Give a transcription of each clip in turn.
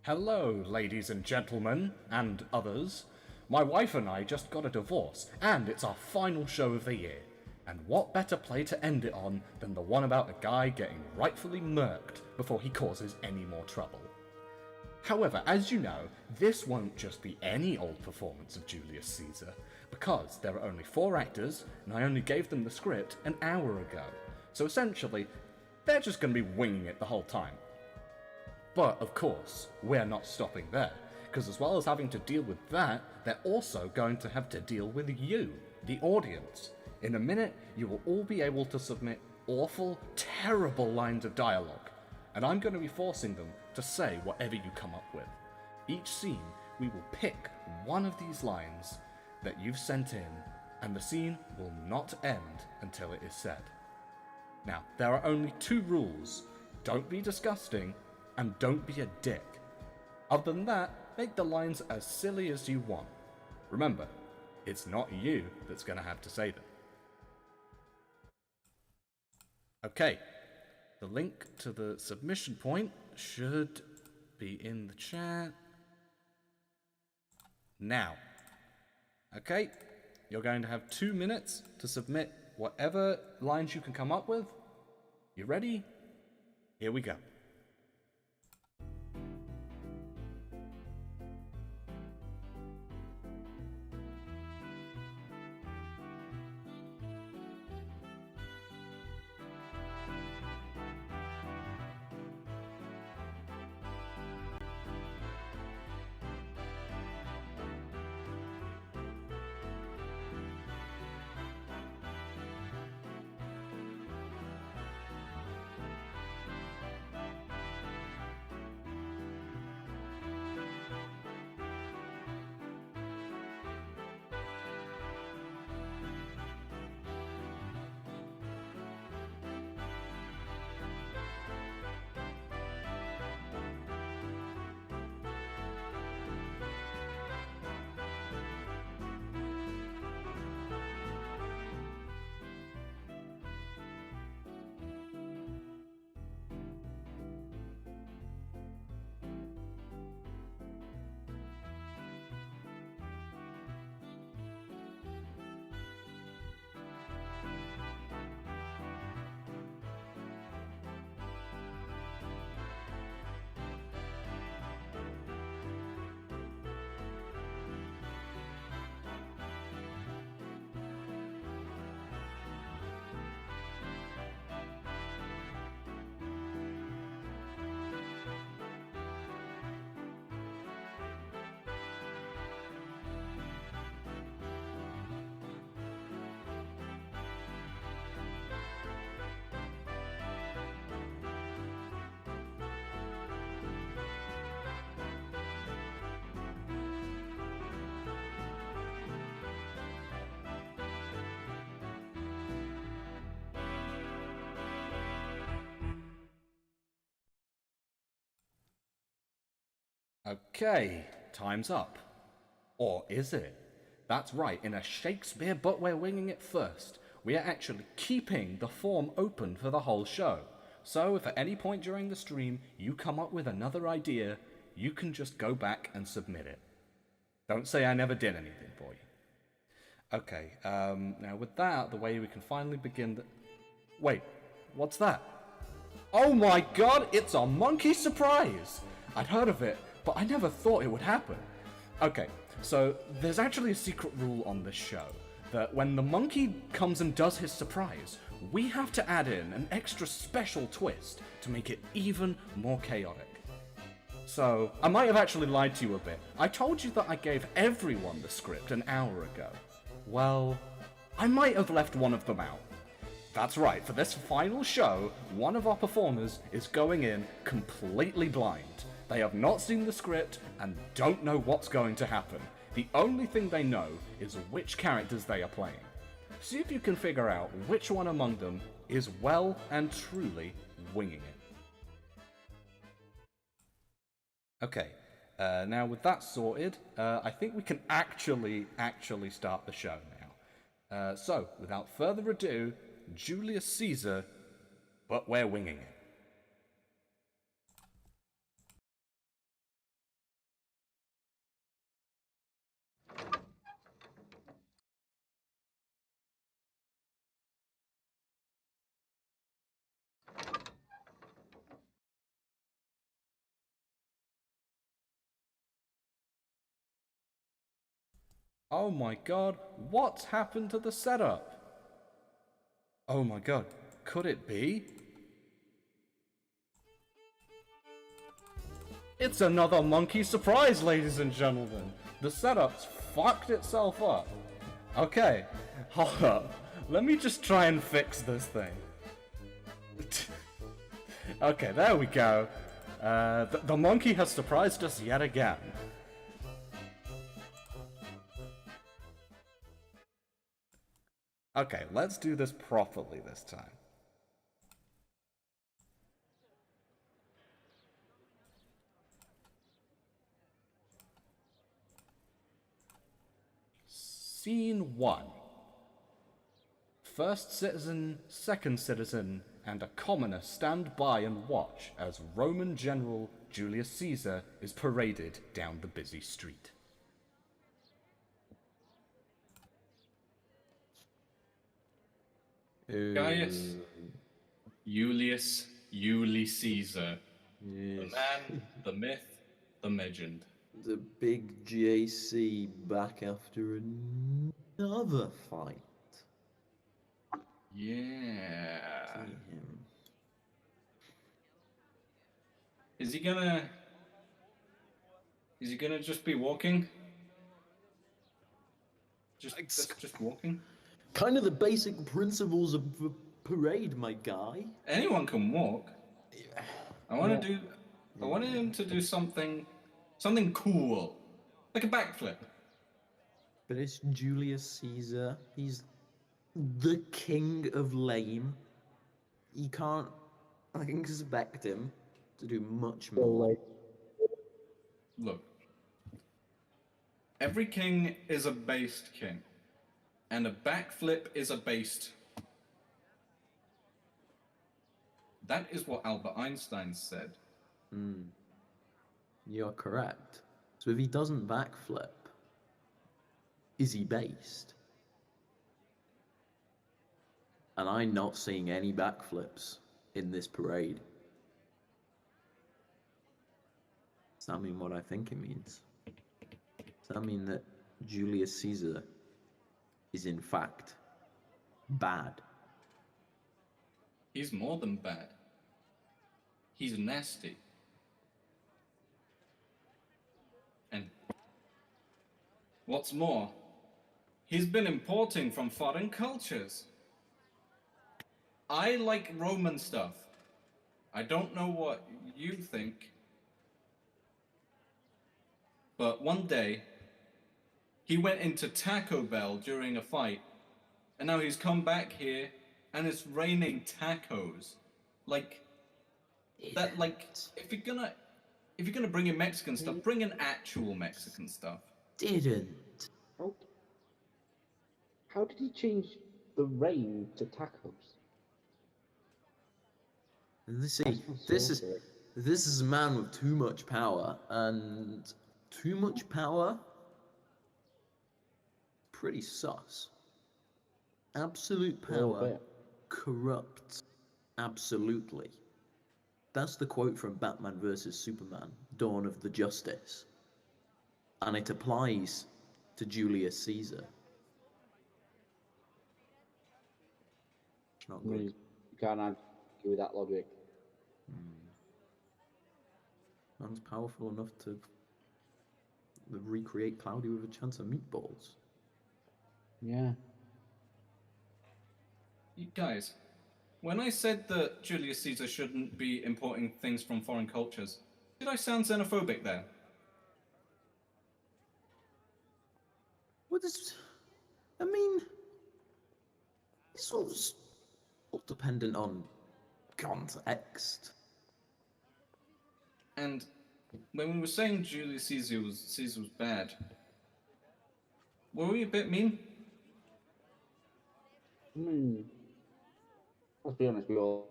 Hello, ladies and gentlemen, and others. My wife and I just got a divorce, and it's our final show of the year. And what better play to end it on than the one about a guy getting rightfully murked before he causes any more trouble. However, as you know, this won't just be any old performance of Julius Caesar, because there are only 4 actors, and I only gave them the script an hour ago. So essentially, they're just going to be winging it the whole time. But, of course, we're not stopping there, because as well as having to deal with that, they're also going to have to deal with you, the audience. In a minute, you will all be able to submit awful, terrible lines of dialogue, and I'm going to be forcing them to say whatever you come up with. Each scene, we will pick one of these lines that you've sent in, and the scene will not end until it is said. Now, there are only 2 rules. Don't be disgusting, and don't be a dick. Other than that, make the lines as silly as you want. Remember, it's not you that's going to have to say them. Okay, the link to the submission point should be in the chat now. Okay, you're going to have 2 minutes to submit whatever lines you can come up with. You ready? Here we go. Okay, time's up. Or is it? That's right, in a Shakespeare, but we're winging it first. We are actually keeping the form open for the whole show. So if at any point during the stream you come up with another idea, you can just go back and submit it. Don't say I never did anything for you. Okay, now with that, the way we can finally begin the... Wait, what's that? Oh my god, it's a monkey surprise! I'd heard of it, but I never thought it would happen. Okay, so there's actually a secret rule on this show, that when the monkey comes and does his surprise, we have to add in an extra special twist to make it even more chaotic. So, I might have actually lied to you a bit. I told you that I gave everyone the script an hour ago. Well, I might have left one of them out. That's right, for this final show, one of our performers is going in completely blind. They have not seen the script and don't know what's going to happen. The only thing they know is which characters they are playing. See if you can figure out which one among them is well and truly winging it. Okay, now with that sorted, I think we can actually start the show now. So, without further ado, Julius Caesar, but we're winging it. Oh my god, what's happened to the setup? Oh my god, could it be? It's another monkey surprise, ladies and gentlemen. The setup's fucked itself up. Okay, hold up. Let me just try and fix this thing. Okay, there we go. The monkey has surprised us yet again. Okay, let's do this properly this time. Scene 1. First citizen, second citizen, and a commoner stand by and watch as Roman general Julius Caesar is paraded down the busy street. Gaius Julius Caesar. Yes. The man, the myth, the legend. The big JC back after another fight. Yeah. Damn. Is he gonna just be walking? Just walking? Kind of the basic principles of the parade, my guy. Anyone can walk. I wanted him to do something cool. Like a backflip. But it's Julius Caesar. He's the king of lame. You can't expect him to do much more. Look. Every king is a based king. And a backflip is a based. That is what Albert Einstein said. You're correct. So if he doesn't backflip, is he based? And I'm not seeing any backflips in this parade. Does that mean what I think it means? Does that mean that Julius Caesar is in fact bad? He's more than bad. He's nasty. And what's more, he's been importing from foreign cultures. I like Roman stuff. I don't know what you think. But one day, he went into Taco Bell during a fight, and now he's come back here, and it's raining tacos. Like, that, like, if you're gonna bring in Mexican stuff, bring in actual Mexican stuff. Didn't. How did he change the rain to tacos? This is a man with too much power, and too much power, pretty sus. Absolute power corrupts absolutely. That's the quote from Batman vs. Superman, Dawn of the Justice. And it applies to Julius Caesar. It's not good. You can't argue with that logic. Man's powerful enough to recreate Cloudy with a chance of meatballs. Yeah. You guys, when I said that Julius Caesar shouldn't be importing things from foreign cultures, did I sound xenophobic there? What is... I mean... It's all dependent on context. And when we were saying Julius Caesar was bad, were we a bit mean? Let's be honest, we all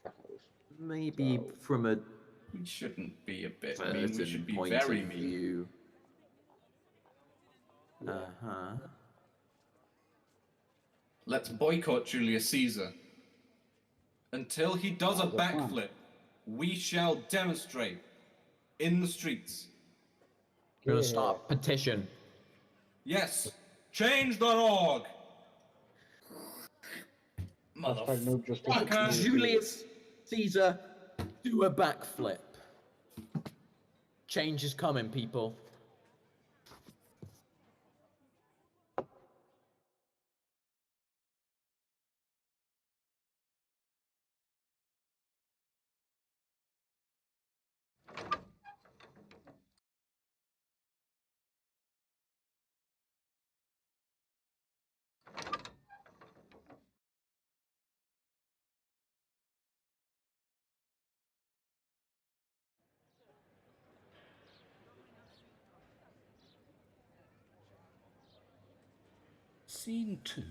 tacos. Maybe from a We shouldn't be a bit mean, we certain should be point very of mean. view. Let's boycott Julius Caesar. Until he does a backflip, we shall demonstrate in the streets. Gonna start a petition. Yes, Change.org. Hashtag no justice. Motherfucker. Julius Caesar, do a backflip. Change is coming, people. Scene 2.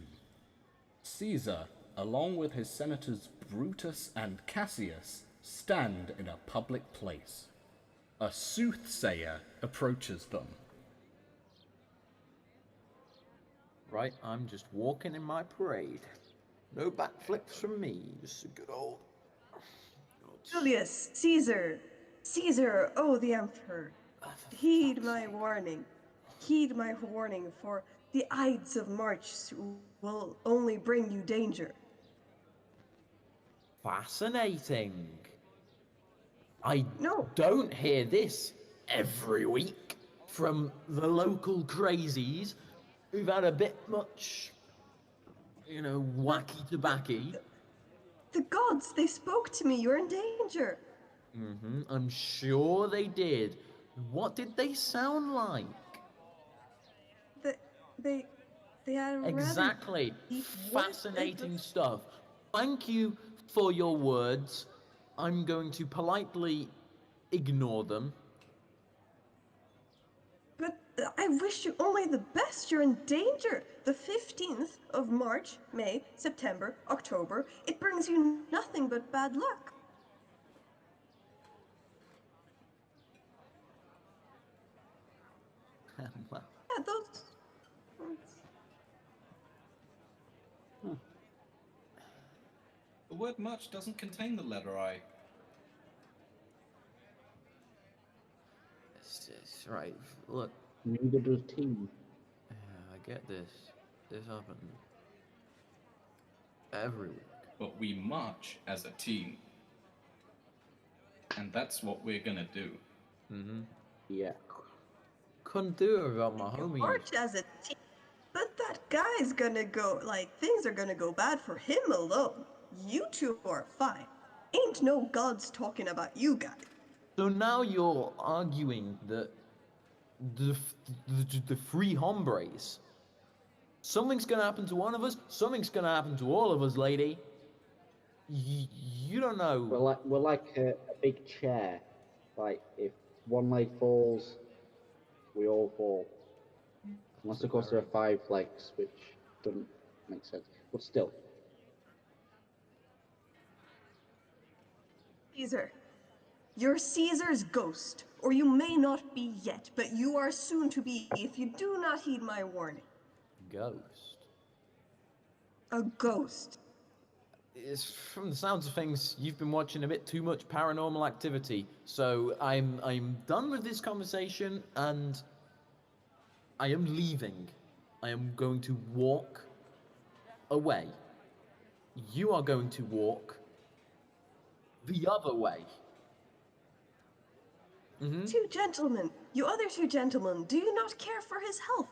Caesar, along with his senators Brutus and Cassius, stand in a public place. A soothsayer approaches them. Right, I'm just walking in my parade. No backflips from me, just a good old... Julius Caesar! Caesar, oh the Emperor! Heed my warning. Heed my warning, for the Ides of March will only bring you danger. Fascinating. I No. don't hear this every week from the local crazies who've had a bit much, you know, wacky tobacky. The gods, they spoke to me, you're in danger. I'm sure they did. What did they sound like? They had a rather Exactly. deep Fascinating voice. stuff. Thank you for your words. I'm going to politely ignore them. But I wish you only the best, you're in danger. The 15th of March, May, September, October, it brings you nothing but bad luck. Well, Yeah, those... The word much doesn't contain the letter I. it's right. Look, Neither does team. I get this. This happens every week. But we march as a team. And that's what we're gonna do. Yeah. Couldn't do it without my You homies. march as a team, but that guy's gonna go, like, things are gonna go bad for him alone. You two are fine. Ain't no gods talking about you guys. So now you're arguing that the three hombres, something's gonna happen to one of us, something's gonna happen to all of us, lady. You don't know. We're like a big chair. Like, if one leg falls, we all fall. Unless, of course, there are 5 legs, which doesn't make sense. But still. Caesar, you're Caesar's ghost, or you may not be yet, but you are soon to be if you do not heed my warning. Ghost. A ghost. It's, from the sounds of things, you've been watching a bit too much Paranormal Activity. So I'm done with this conversation, and I am leaving. I am going to walk away. You are going to walk the other way. Two gentlemen, you other two gentlemen, do you not care for his health?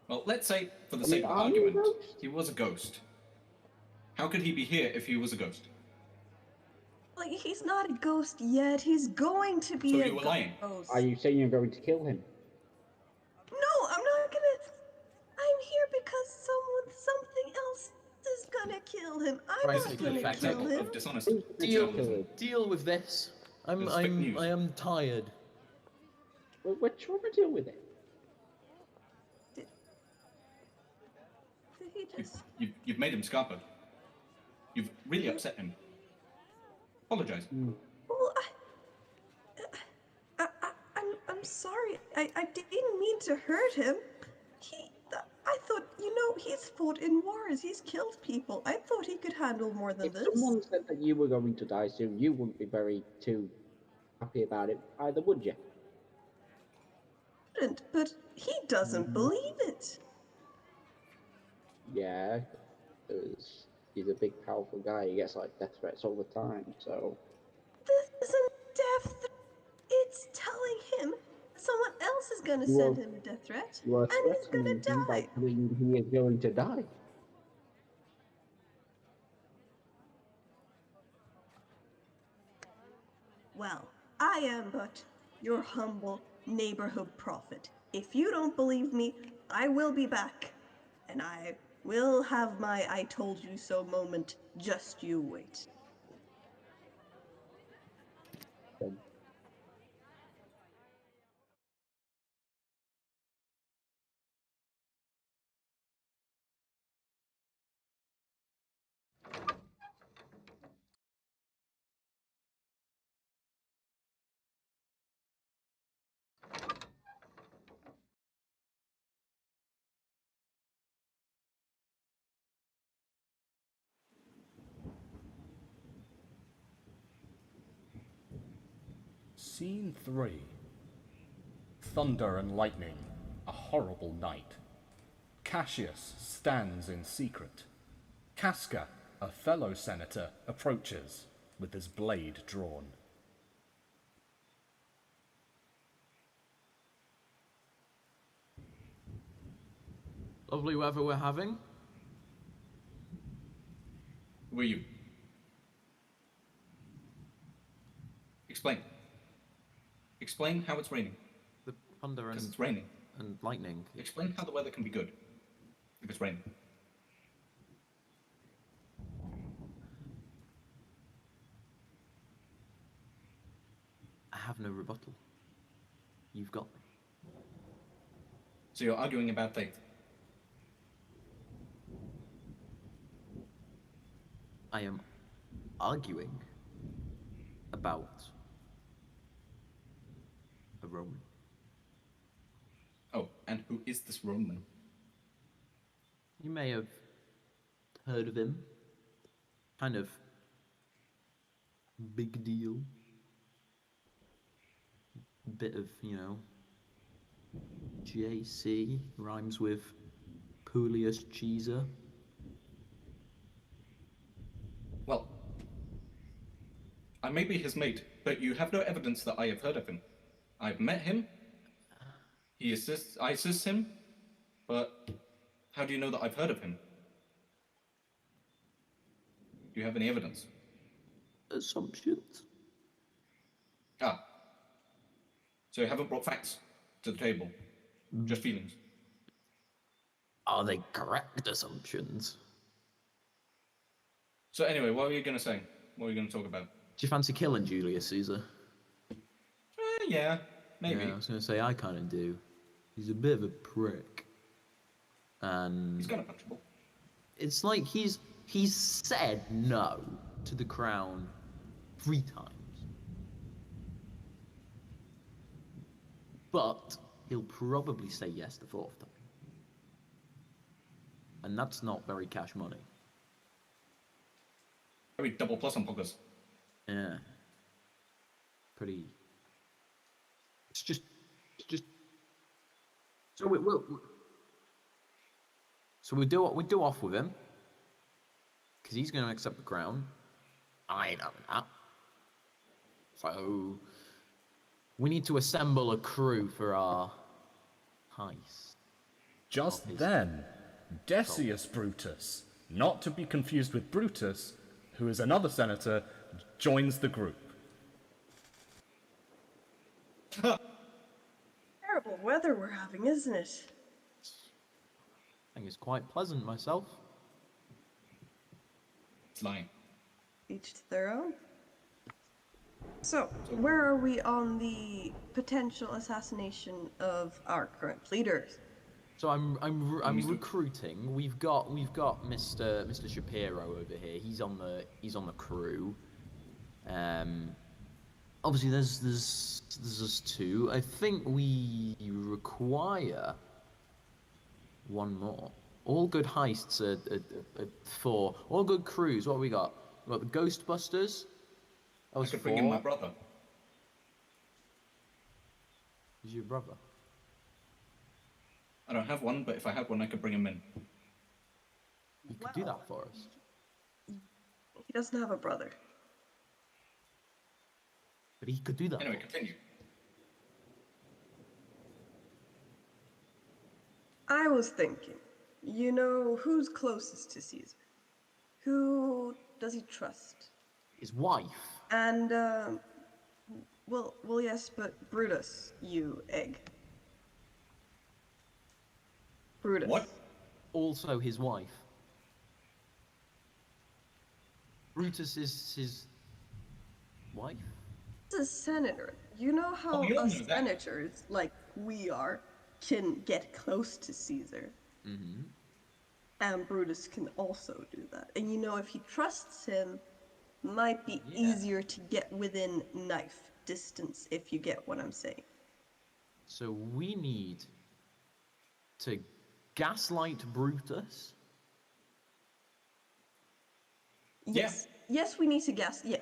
Well, let's say, for the I sake mean, of are you a argument, ghost? he was a ghost. How could he be here if he was a ghost? Like, he's not a ghost yet, he's going to be So a you were lying. ghost. Are you saying you're going to kill him? No, I'm not gonna... I'm here because something else is gonna kill him. I'm Right, not so gonna fact kill Example him. of dishonesty. Who's going to kill him? Deal with this. It's fake news. I am tired. We're trying to deal with it. Did he just... You've made him scuppered. You've really upset him. Apologize. Well, I'm sorry. I didn't mean to hurt him. I thought, you know, he's fought in wars. He's killed people. I thought he could handle more than If this. someone said that you were going to die soon, you wouldn't be very too happy about it either, would you? But he doesn't believe it. Yeah, because he's a big, powerful guy. He gets like death threats all the time. So This isn't death threat. It's telling him that someone else is gonna you are send him a death threat, you are and he's threatening him gonna by die. telling him he is going to die. Well, I am but your humble neighborhood prophet. If you don't believe me, I will be back, and I will have my I told you so moment. Just you wait. Then Scene 3. Thunder and lightning, a horrible night. Cassius stands in secret. Casca, a fellow senator, approaches with his blade drawn. Lovely weather we're having. Who are you? Explain. Explain how it's raining. The thunder Because and, it's raining. and lightning. Explain how the weather can be good if it's raining. I have no rebuttal. You've got me. So you're arguing about faith. I am arguing about a Roman. Oh, and who is this Roman? You may have heard of him. Kind of big deal. Bit of, JC rhymes with Julius Caesar. Well, I may be his mate, but you have no evidence that I have heard of him. I've met him. I assist him, but how do you know that I've heard of him? Do you have any evidence? Assumptions. Ah. So you haven't brought facts to the table, just feelings. Are they correct assumptions? So anyway, what were you going to say? What were you going to talk about? Do you fancy killing Julius Caesar? Yeah, maybe. Yeah, I was going to say I kind of do. He's a bit of a prick. And He's kind of punchable. it's like he's said no to the crown 3 times. But he'll probably say yes the 4th time. And that's not very cash money. Very double plus on poggers. Yeah. Pretty. It's just. So we do off with him, because he's going to accept the crown. I ain't having that. So we need to assemble a crew for our heist. Just then, Decius Brutus, not to be confused with Brutus, who is another senator, joins the group. Terrible weather we're having, isn't it? I think it's quite pleasant myself. It's lying. Each to their own. So, where are we on the potential assassination of our current leaders? So I'm recruiting. We've got Mr. Shapiro over here. He's on the crew. Obviously there's us 2. I think we require 1 more. All good heists are 4. All good crews. What have we got? We got the Ghostbusters. That was I could 4. bring in my brother. Who's your brother? I don't have one, but if I had one, I could bring him in. could do that for us. He doesn't have a brother. But he could do that. Anyway, for us. continue. I was thinking, you know, who's closest to Caesar? Who does he trust? His wife. And, well, yes, but Brutus, you egg. Brutus. What? Also his wife. Brutus is his wife? He's a senator. You know how Oh, you don't us know that. senators, like we are, can get close to Caesar. Mm-hmm. And Brutus can also do that. And you know, if he trusts him, might be Yeah. easier to get within knife distance, if you get what I'm saying. So we need to gaslight Brutus. Yes. Yes, we need to yeah.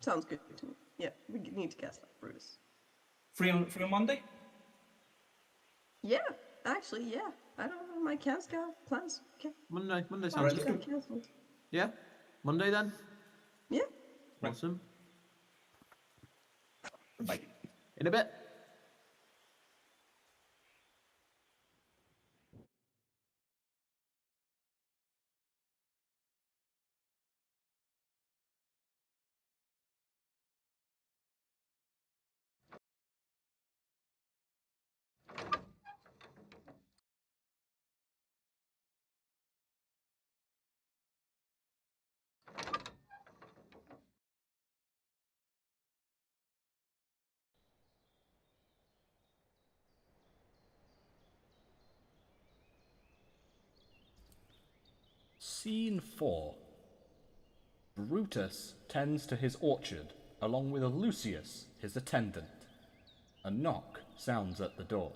Sounds good to me. Yeah, we need to gaslight Brutus. Free on Monday? Yeah, actually, yeah. I don't know, my cam's got plans. Okay. Monday sounds Plans let's good. got cancelled. Yeah? Monday then? Yeah. Right. Awesome. Bye. In a bit. Scene 4. Brutus tends to his orchard, along with Lucius, his attendant. A knock sounds at the door.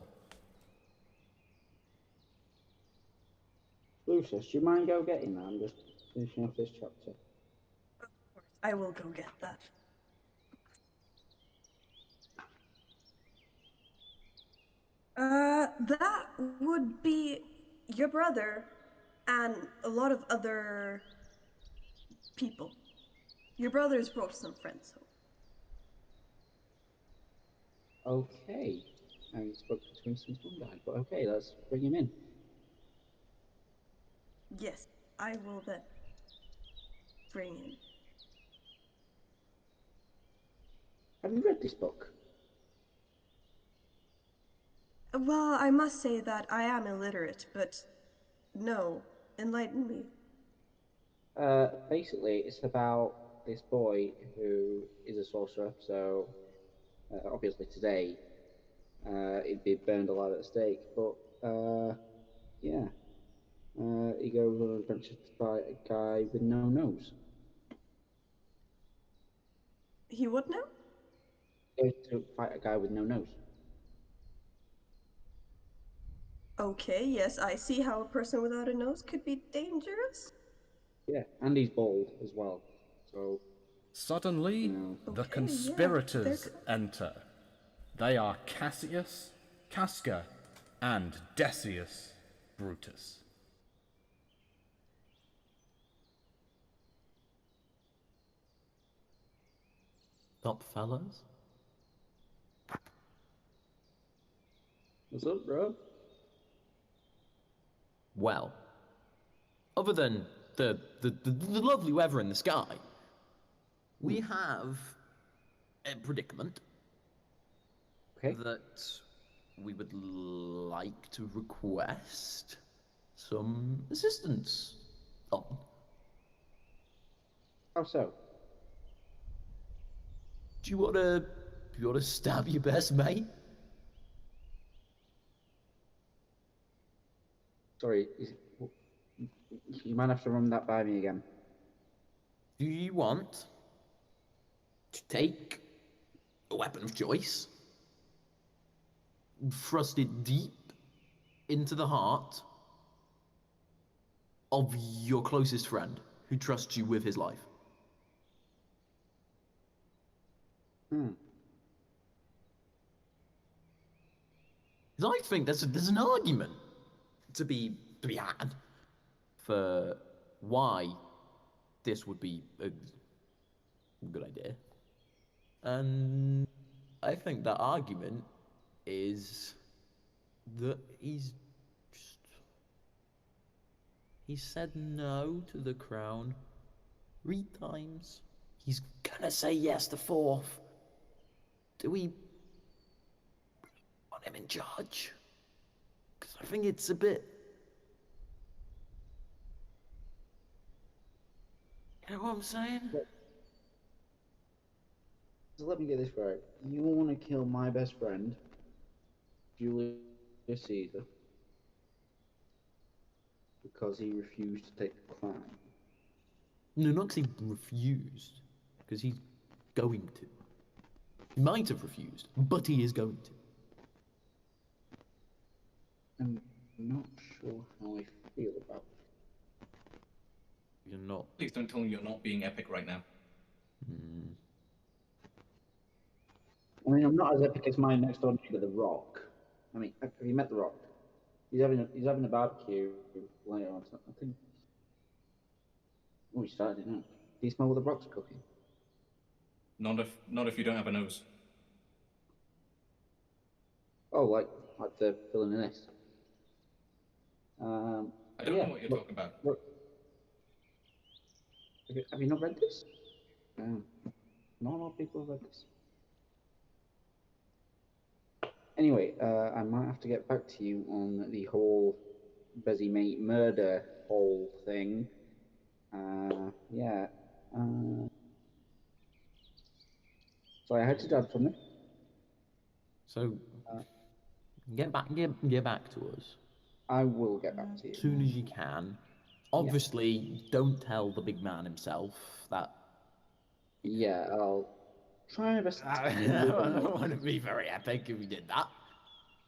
Lucius, do you mind go getting that? I'm just finishing off this chapter. I will go get that. That would be your brother and a lot of other people. Your brother's brought some friends home. Okay. I haven't spoken to him since mum died, but okay, let's bring him in. Yes, I will then bring in. Have you read this book? Well, I must say that I am illiterate, but no, enlighten me. Basically, it's about this boy who is a sorcerer, so obviously today he'd be burned alive at the stake, but yeah. He goes on an adventure to fight a guy with no nose. He would know? He goes to fight a guy with no nose. Okay, yes, I see how a person without a nose could be dangerous. Yeah, and he's bald as well. So, Suddenly, No. the Okay, conspirators yeah, enter. They are Cassius, Casca, and Decius Brutus. Up, fellas. what's up, bro? Well, other than the lovely weather in the sky, we have a predicament Okay. that we would like to request some assistance on. How so? Do you wanna stab your best mate? Sorry, you might have to run that by me again. Do you want to take a weapon of choice, thrust it deep into the heart of your closest friend who trusts you with his life? Because I think there's an argument to be had for why this would be a good idea. And I think that argument is that he said no to the crown 3 times. He's gonna say yes the 4th. Do we want him in charge? Because I think it's a bit... You know what I'm saying? So let me get this right. You want to kill my best friend, Julius Caesar, because he refused to take the crown? No, not because he refused. Because he's going to. He might have refused, but he is going to. I'm not sure how I feel about it. You're not. Please don't tell me you're not being epic right now. I mean, I'm not as epic as my next door neighbor, The Rock. I mean, have you met The Rock? He's having a barbecue later on. I think. Oh, he started it now. Do you smell what The Rock's cooking? Not if you don't have a nose. Oh, like the villain in this. I don't know what you're talking about. Look, have you not read this? Not a lot of people have read this. Anyway, I might have to get back to you on the whole Bezzy Mate murder whole thing. Yeah. So I had to dad for me. So, get back to us. I will get back to you. As soon as you can. Obviously, don't tell the big man himself that... Yeah, I'll try my best. I don't want to be very epic if we did that.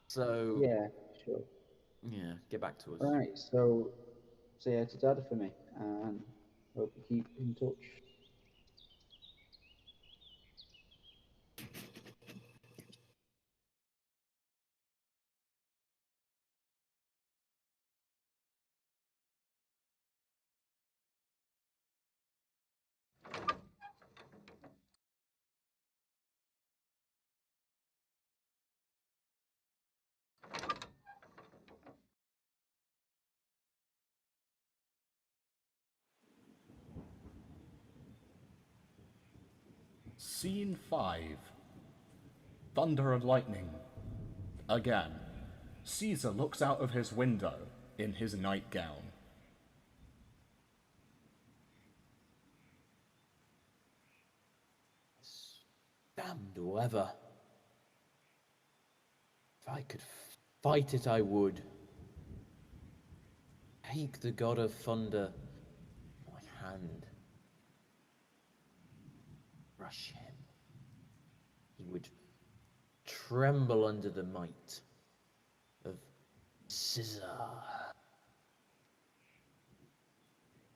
So... Yeah, sure. Yeah, get back to us. Right, so say hi to dad for me, and hope you keep in touch. Scene 5. Thunder and lightning. Again, Caesar looks out of his window in his nightgown. Damned weather. If I could fight it, I would. Take the god of thunder in my hand. Crush him. He would tremble under the might of Caesar.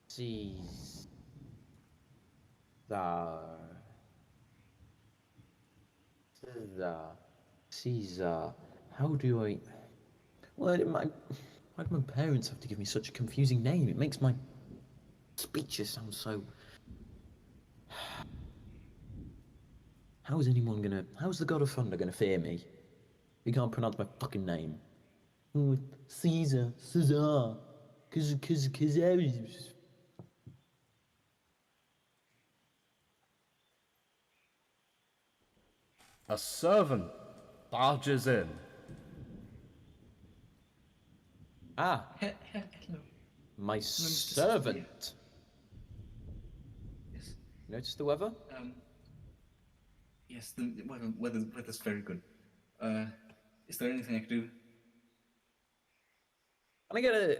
Caesar. How do I... Why do my parents have to give me such a confusing name? It makes my speeches sound so... How's the god of thunder gonna fear me? He can't pronounce my fucking name. Caesar. A servant barges in. Ah, Hello. my Mr. servant. Yes. Notice the weather? Yes, the weather's very good. Is there anything I could do? Can I get a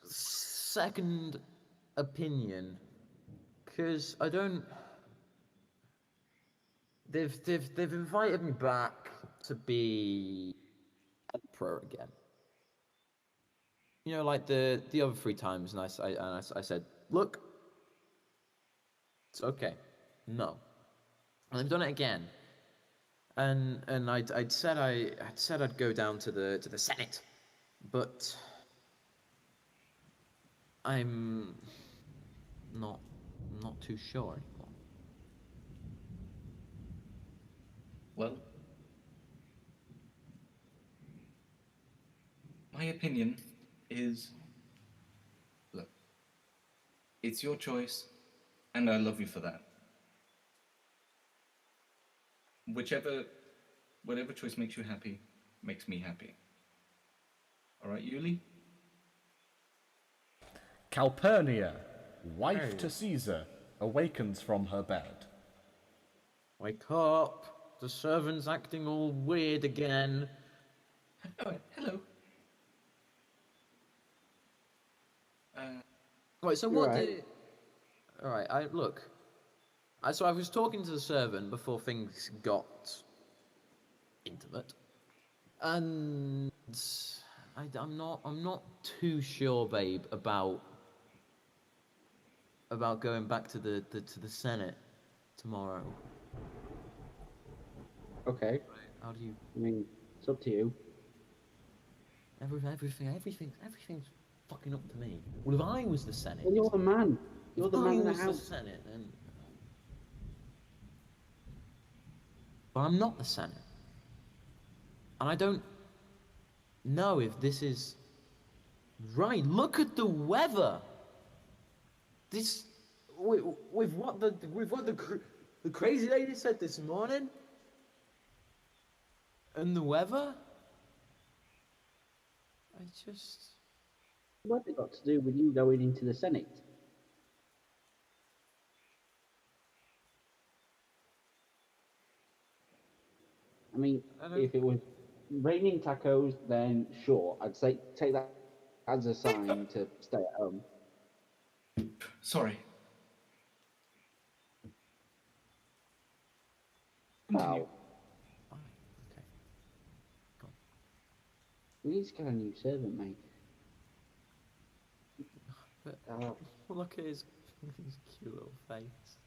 second opinion? Because I don't... They've invited me back to be emperor again. You know, like the other 3 times, and I said, look, it's okay. No. And they've done it again. And I'd said I'd go down to the Senate, but I'm not too sure anymore. Well, my opinion is, look, it's your choice, and I love you for that. Whatever choice makes you happy, makes me happy. All right, Yuli? Calpurnia, wife Hey. to Caesar, awakens from her bed. Wake up! The servant's acting all weird again. Oh, hello. Wait, so You're what right. did... Alright, so I was talking to the servant before things got intimate. And I'm not too sure, babe, about going back to the Senate tomorrow. Okay. How do you... I mean, it's up to you. Everything's fucking up to me. Well, if I was the Senate, Well, you're the man. You're if the I man in the was the house. Senate, then... But I'm not the Senate. And I don't know if this is right. Look at the weather. This, with what the crazy lady said this morning, and the weather. I just... What's it got to do with you going into the Senate? I mean, I don't... if it was raining tacos, then sure, I'd say take that as a sign to stay at home. Sorry. Wow. Continue. Fine. Okay. Go on. We need to get a new servant, mate. But Oh, look at his cute little face.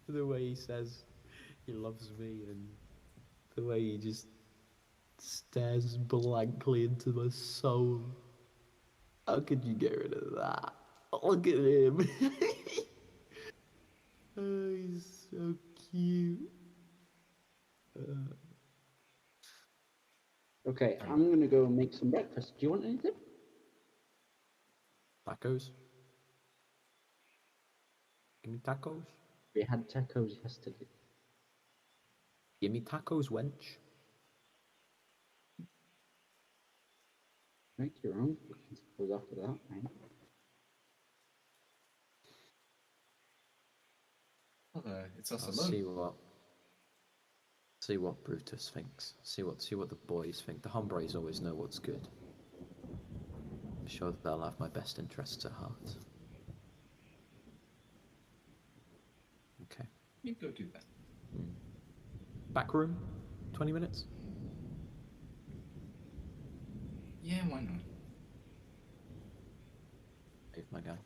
The way he says he loves me, and the way he just stares blankly into my soul. How could you get rid of that? Look at him. Oh, he's so cute. okay, I'm gonna go and make some breakfast. Do you want anything? Tacos? Give me tacos. We had tacos yesterday. Give me tacos, wench. Make your own fucking tacos after that, mate. Well, it's us I'll alone. see what Brutus thinks. See what the boys think. The hombres always know what's good. I'm sure they'll have my best interests at heart. Okay. You go do that. Back room? 20 minutes? Yeah, why not? Leave my guy.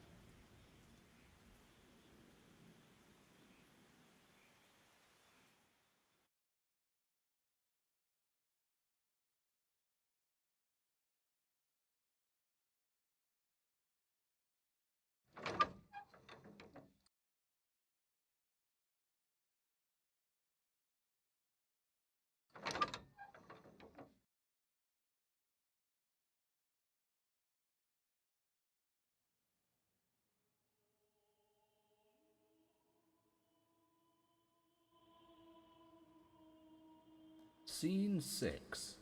Scene 6.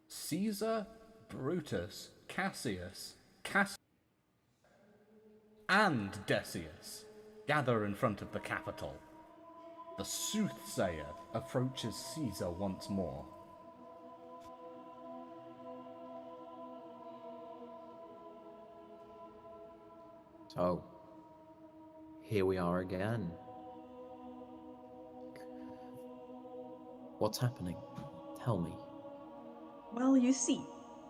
Caesar, Brutus, Cassius, and Decius gather in front of the Capitol. The soothsayer approaches Caesar once more. So, here we are again. What's happening? Tell me. Well, you see,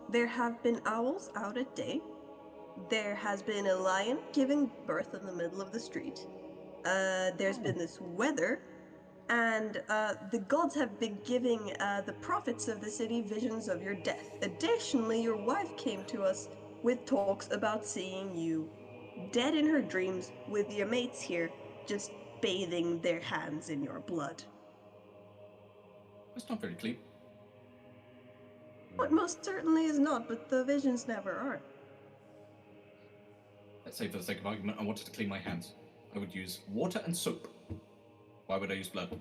there have been owls out at day. There has been a lion giving birth in the middle of the street. There's been this weather, and the gods have been giving the prophets of the city visions of your death. Additionally, your wife came to us with talks about seeing you dead in her dreams with your mates here, just bathing their hands in your blood. That's not very clean. It most certainly is not, but the visions never are. Let's say for the sake of argument, I wanted to clean my hands. I would use water and soap. Why would I use blood?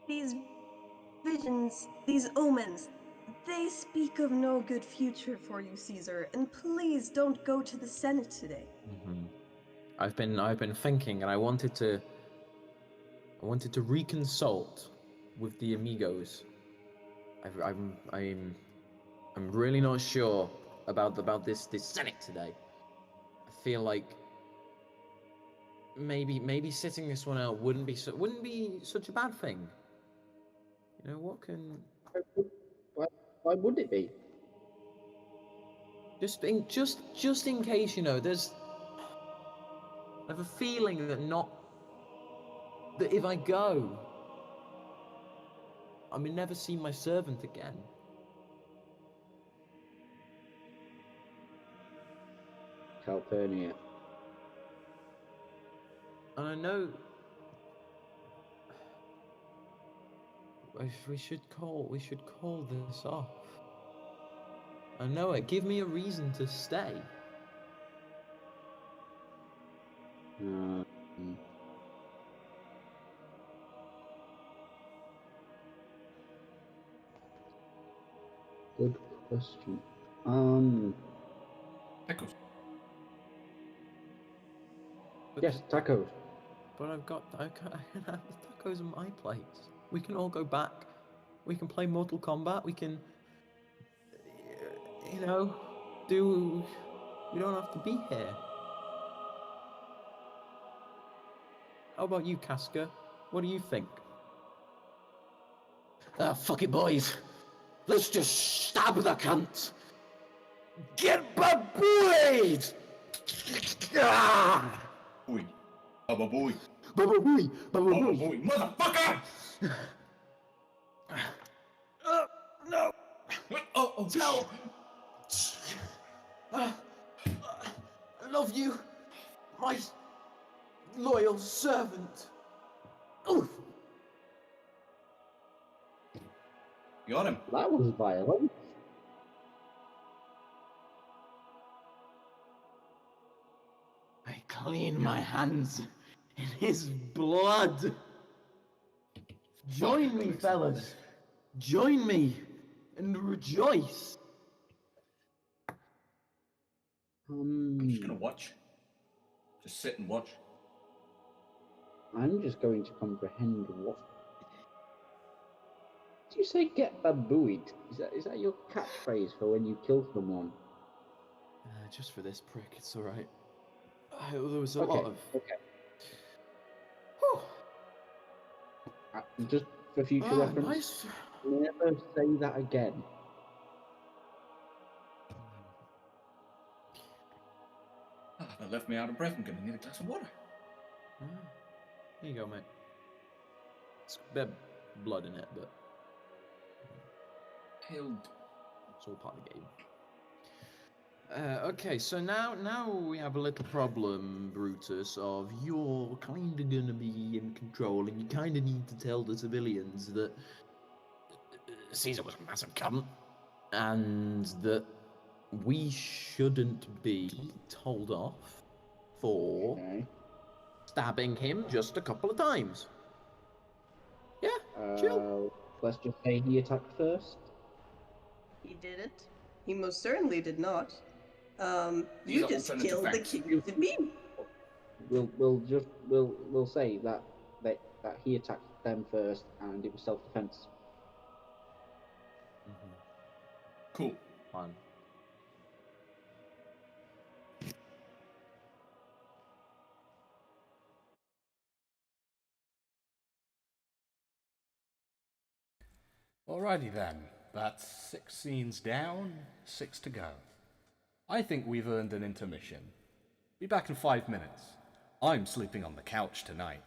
These visions, these omens, they speak of no good future for you, Caesar, and please don't go to the Senate today. I've been thinking, and I wanted to reconsult with the amigos. I'm really not sure about this Senate today. I feel like maybe sitting this one out wouldn't be such a bad thing. You know what can? Why would it be? Just in case, you know, there's. I have a feeling that if I go, I may never see my servant again. Calpurnia. And I know we should call this off. I know it. Give me a reason to stay. Good question. Tacos. Yes, tacos. But I can have the tacos in my place. We can all go back. We can play Mortal Kombat. We can, you know, we don't have to be here. How about you, Casca? What do you think? Fuck it, boys. Let's just stab the cunt. Get babuied! Boy. Baba boy. Babuied! Baba boy. Motherfucker! No! Oh, No! I love you, my loyal servant. Oof. Got him. That was violent. I clean my hands in his blood. Join me, fellas. Join me and rejoice. I'm just gonna watch. Just sit and watch. I'm just going to comprehend what. Did you say get babooed? Is that your catchphrase for when you kill someone? Just for this prick, it's alright. There was a lot of... Okay. Whew. Just for future reference, Nice. never say that again. That left me out of breath. I'm gonna need a glass of water. Here you go, mate. It's a bit of blood in it, but Killed. it's all part of the game. Okay, so now we have a little problem, Brutus, of you're kind of going to be in control, and you kind of need to tell the civilians that Caesar was a massive cunt, and that we shouldn't be told off for stabbing him just a couple of times. Yeah, chill. Let's just say he attacked first. He didn't. He most certainly did not. These You are just alternative killed the facts. king of me. We'll say that he attacked them first and it was self-defense. Cool. Fine. Alrighty then, that's 6 scenes down, 6 to go. I think we've earned an intermission. Be back in 5 minutes. I'm sleeping on the couch tonight.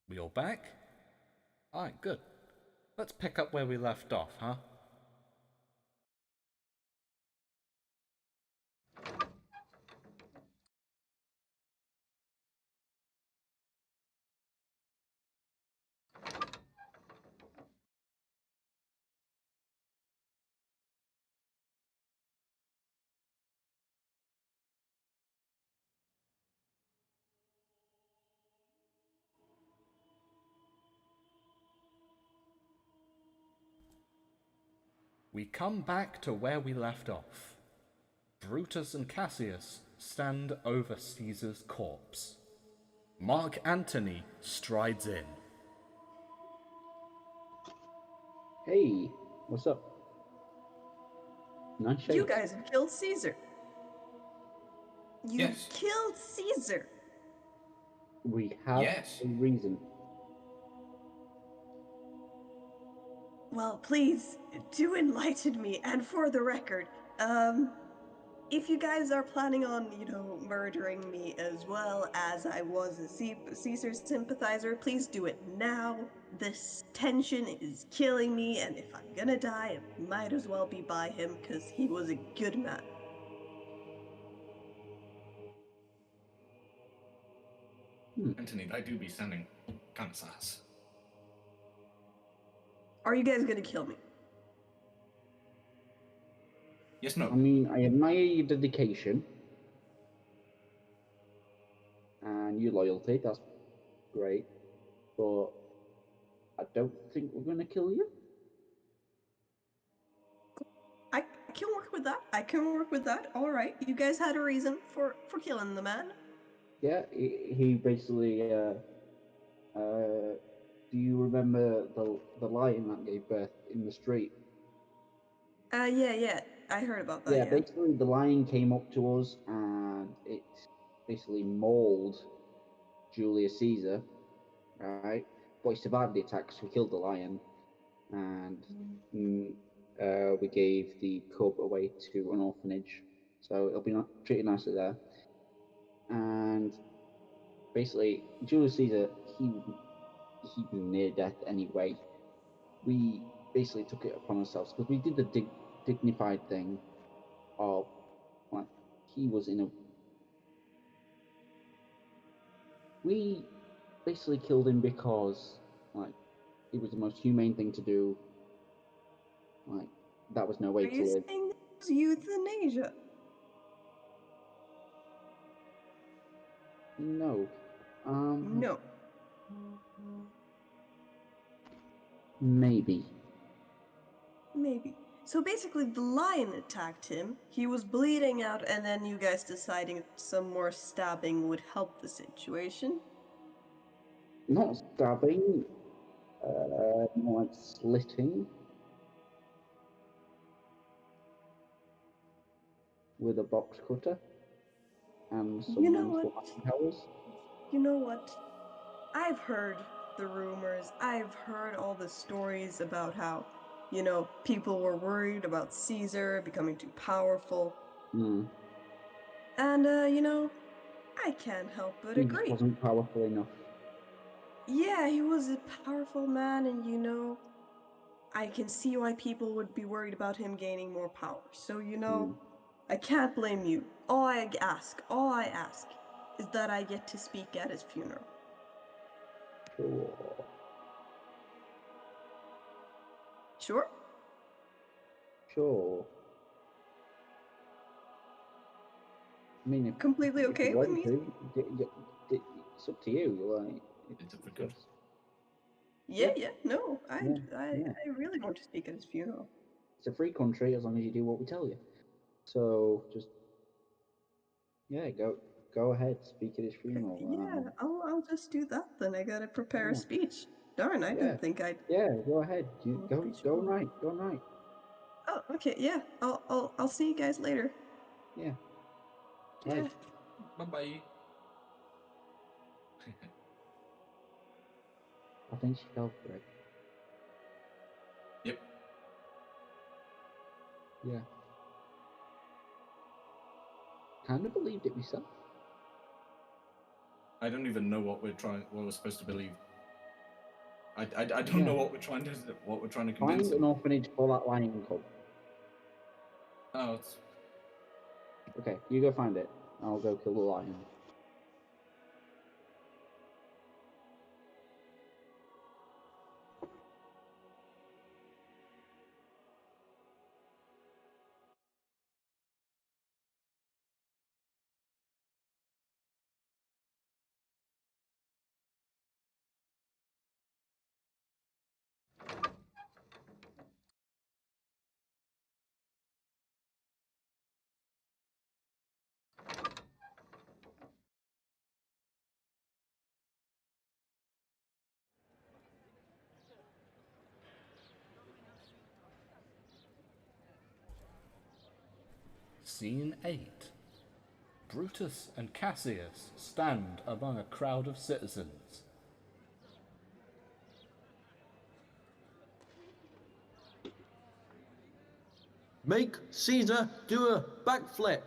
We all back? Alright, good. Let's pick up where we left off, huh? We come back to where we left off. Brutus and Cassius stand over Caesar's corpse. Mark Antony strides in. Hey, what's up? Nice shades. You guys have killed Caesar. You Yes. killed Caesar. We have Yes. a reason. Well, please do enlighten me. And for the record, if you guys are planning on, murdering me as well as I was a Caesar sympathizer, please do it now. This tension is killing me, and if I'm gonna die, it might as well be by him, because he was a good man. Anthony, I do be sounding kind of sass. Are you guys gonna kill me? Yes, no. I mean, I admire your dedication and your loyalty. That's great, but I don't think we're gonna kill you. I can work with that. I can work with that. All right. You guys had a reason for killing the man. Yeah, he basically. Do you remember the lion that gave birth in the street? Yeah. I heard about that, Yeah, yeah. basically the lion came up to us and it basically mauled Julius Caesar, right? But he survived the attack, so we killed the lion, and we gave the cub away to an orphanage. So it'll be treated nicely there. And basically, Julius Caesar, he was near death anyway. We basically took it upon ourselves because we did the dignified thing of, like, he was in a. We basically killed him because, like, it was the most humane thing to do. Like, that was no way Are to you live. saying this was euthanasia? No. No. Maybe. Maybe. So basically, the lion attacked him. He was bleeding out, and then you guys deciding some more stabbing would help the situation. Not stabbing, more like slitting with a box cutter and some You know mental what? powers. You know what? I've heard the rumors. I've heard all the stories about how, people were worried about Caesar becoming too powerful. Mm. And, I can't help but He just agree. wasn't powerful enough. Yeah, he was a powerful man, and I can see why people would be worried about him gaining more power. So, I can't blame you. All I ask is that I get to speak at his funeral. Sure. Sure? Sure. I mean, Completely if okay you with want me? to, it's up to you. Like, It's a good. Yeah, no, I yeah. really want to speak at his funeral. It's a free country as long as you do what we tell you. So just go ahead, speak at his funeral. Yeah, I'll just do that then. I gotta prepare a Yeah. speech. Darn, I Yeah. didn't think I'd Yeah, go ahead. You do a go speech. go right. Go right. Oh, okay, yeah. I'll see you guys later. Yeah. Yeah. Right. Bye bye. I think she fell for it. Yep. Yeah. Kind of believed it myself. I don't even know what we're supposed to believe. I don't know what we're trying to convince Find him. an orphanage for that lion cub. Oh, it's Okay, you go find it. I'll go kill the lion. Scene 8. Brutus and Cassius stand among a crowd of citizens. Make Caesar do a backflip.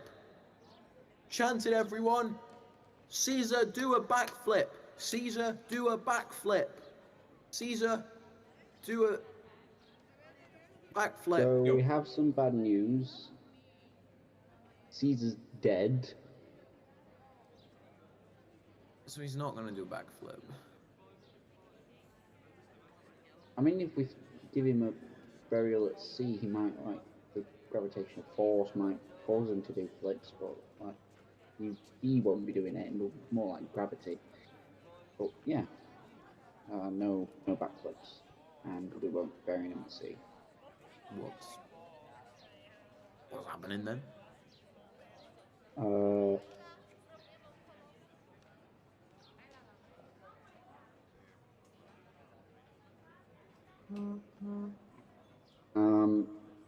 Chant it, everyone. Caesar, do a backflip. Caesar, do a backflip. Caesar, do a backflip. So Yo. we have some bad news. Caesar's dead. So he's not going to do a backflip. I mean, if we give him a burial at sea, he might, like, the gravitational force might cause him to do flips, but, like, he won't be doing it, it'll be more like gravity. But, yeah. No backflips. And we won't bury him at sea. What's happening then?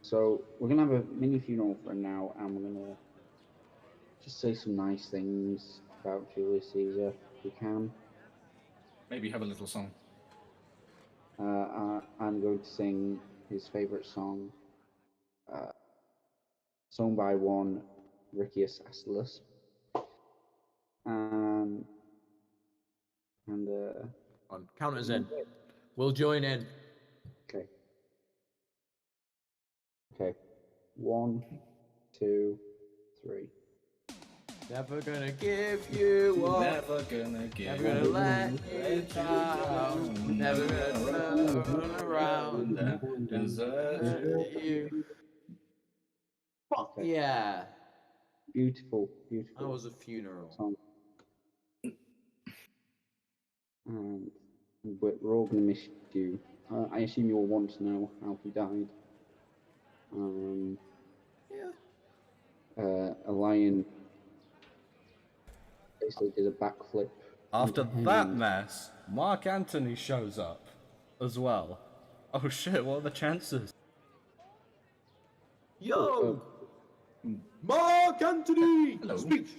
So we're gonna have a mini funeral for him now, and we're gonna just say some nice things about Julius Caesar if we can. maybe have a little song. I'm going to sing his favorite song, sung by one Riccius Aestulus. And On, count us in. We'll join in. Okay. 1, 2, 3. Never gonna give you up. Never gonna give. Never gonna let you down. Never gonna turn around and desert you. Fuck Okay. yeah. Beautiful That beautiful was a funeral. song. And we're all gonna miss you. I assume you all want to know how he died. Yeah. A lion basically did a backflip. After into him that and- mess, Mark Antony shows up as well. Oh shit, what are the chances? Yo! Mark Antony! Hello. Speech!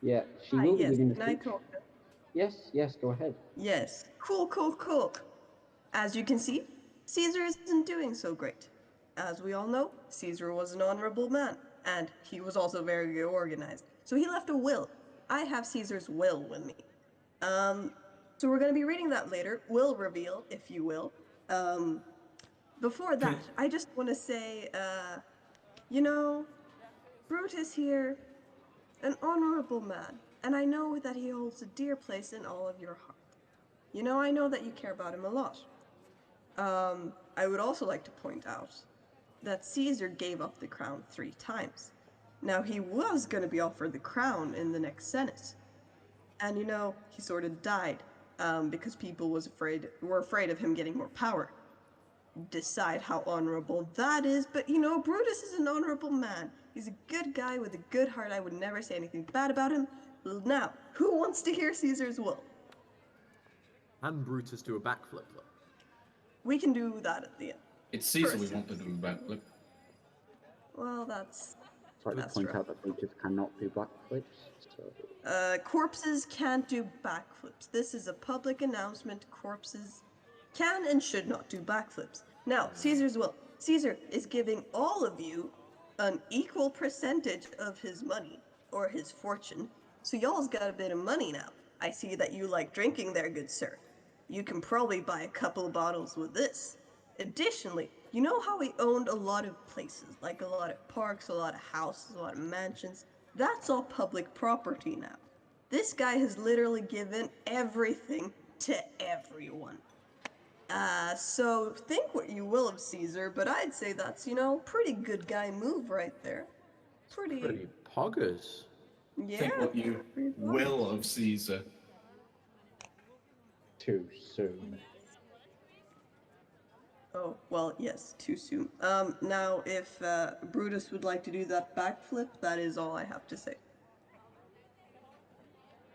Yeah, she Hi, will be yes, giving can the I speech. talk? Yes, go ahead. Yes. Cool. As you can see, Caesar isn't doing so great. As we all know, Caesar was an honorable man, and he was also very organized. So he left a will. I have Caesar's will with me. So we're going to be reading that later. Will reveal, if you will. Before that, I just want to say, Brutus here, an honorable man, and I know that he holds a dear place in all of your heart. I know that you care about him a lot. I would also like to point out that Caesar gave up the crown 3 times. Now, he was going to be offered the crown in the next Senate. And, he sort of died because people were afraid of him getting more power. Decide how honorable that is, but, Brutus is an honorable man. He's a good guy with a good heart. I would never say anything bad about him. Now, who wants to hear Caesar's will? And Brutus do a backflip though. We can do that at the end. It's Caesar we First. want to do a backflip. Well, that's... I'd like to That's point rough. out that Brutus cannot do backflips. So Corpses can't do backflips. This is a public announcement. Corpses can and should not do backflips. Now, Caesar's will. Caesar is giving all of you an equal percentage of his money, or his fortune. So y'all's got a bit of money now. I see that you like drinking there, good sir. You can probably buy a couple of bottles with this. Additionally, you know how he owned a lot of places, like a lot of parks, a lot of houses, a lot of mansions? That's all public property now. This guy has literally given everything to everyone. So think what you will of Caesar, but I'd say that's, pretty good guy move right there. Pretty poggers. Yeah. Think what you pretty will much. of Caesar. Too soon. Oh, well, yes, too soon. Now, if Brutus would like to do that backflip, that is all I have to say.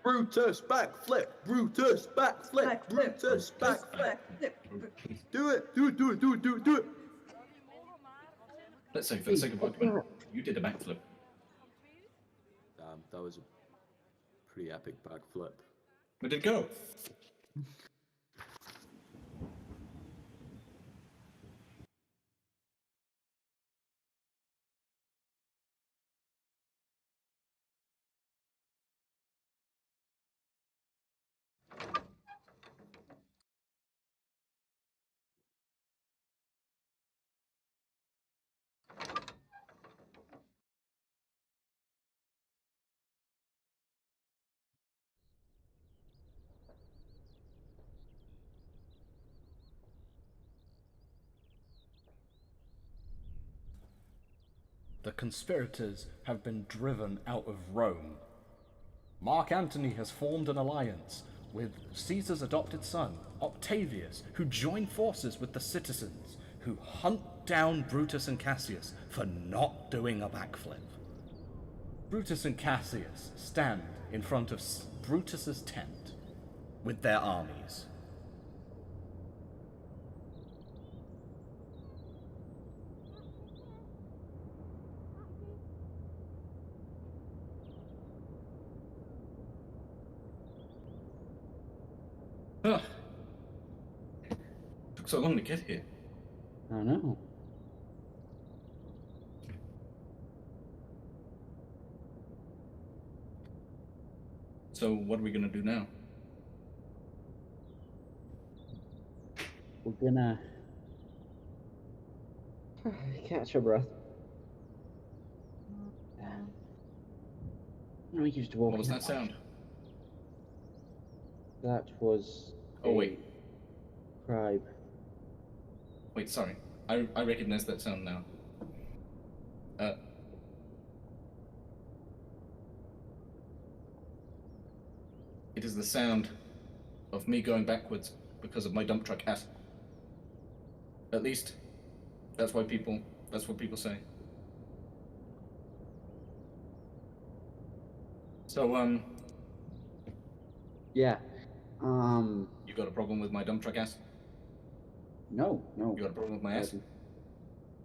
Brutus backflip. Brutus backflip. Brutus backflip. Do it. Do it. Let's say, for the sake of argument, you did a backflip. That was a pretty epic backflip. Where did it go? The conspirators have been driven out of Rome. Mark Antony has formed an alliance with Caesar's adopted son, Octavius, who join forces with the citizens, who hunt down Brutus and Cassius for not doing a backflip. Brutus and Cassius stand in front of Brutus's tent with their armies. Ugh. Took so long to get here. I know. So what are we gonna do now? We're gonna catch our breath. We used to walk. What was that sound? That was. Oh wait, Tribe. wait, sorry. I recognize that sound now. It is the sound of me going backwards because of my dump truck ass. At least, that's what people say. So, Yeah. you got a problem with my dump truck ass? No. You got a problem with my ass?